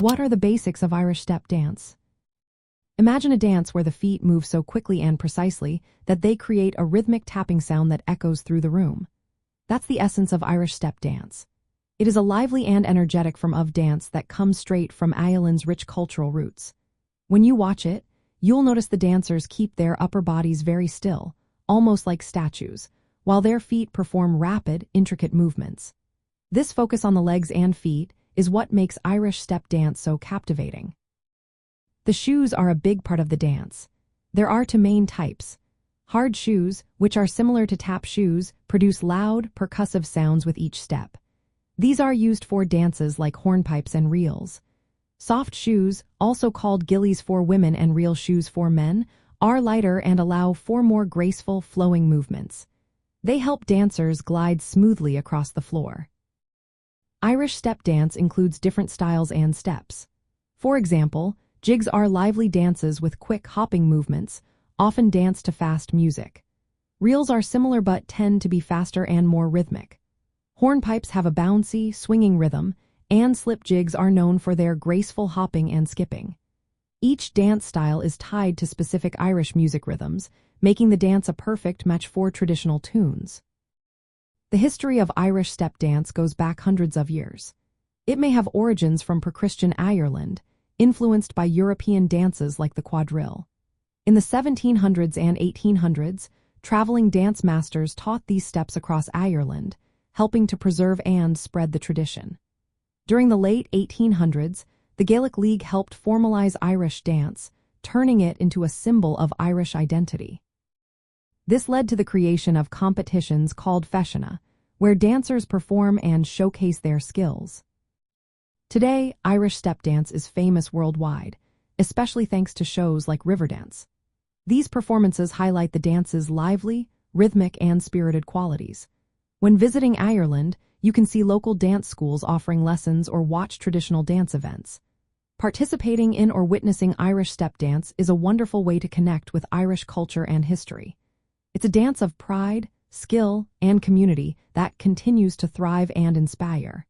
What are the basics of Irish step dance? Imagine a dance where the feet move so quickly and precisely that they create a rhythmic tapping sound that echoes through the room. That's the essence of Irish step dance. It is a lively and energetic form of dance that comes straight from Ireland's rich cultural roots. When you watch it, you'll notice the dancers keep their upper bodies very still, almost like statues, while their feet perform rapid, intricate movements. This focus on the legs and feet is what makes Irish step dance so captivating. The shoes are a big part of the dance. There are two main types. Hard shoes, which are similar to tap shoes, produce loud, percussive sounds with each step. These are used for dances like hornpipes and reels. Soft shoes, also called gillies for women and reel shoes for men, are lighter and allow for more graceful, flowing movements. They help dancers glide smoothly across the floor. Irish step dance includes different styles and steps. For example, jigs are lively dances with quick hopping movements, often danced to fast music. Reels are similar but tend to be faster and more rhythmic. Hornpipes have a bouncy, swinging rhythm, and slip jigs are known for their graceful hopping and skipping. Each dance style is tied to specific Irish music rhythms, making the dance a perfect match for traditional tunes. The history of Irish step dance goes back hundreds of years. It may have origins from pre-Christian Ireland, influenced by European dances like the quadrille. In the 1700s and 1800s, traveling dance masters taught these steps across Ireland, helping to preserve and spread the tradition. During the late 1800s, the Gaelic League helped formalize Irish dance, turning it into a symbol of Irish identity. This led to the creation of competitions called feisceanna, where dancers perform and showcase their skills. Today, Irish step dance is famous worldwide, especially thanks to shows like Riverdance. These performances highlight the dance's lively, rhythmic, and spirited qualities. When visiting Ireland, you can see local dance schools offering lessons or watch traditional dance events. Participating in or witnessing Irish step dance is a wonderful way to connect with Irish culture and history. It's a dance of pride, skill, and community that continues to thrive and inspire.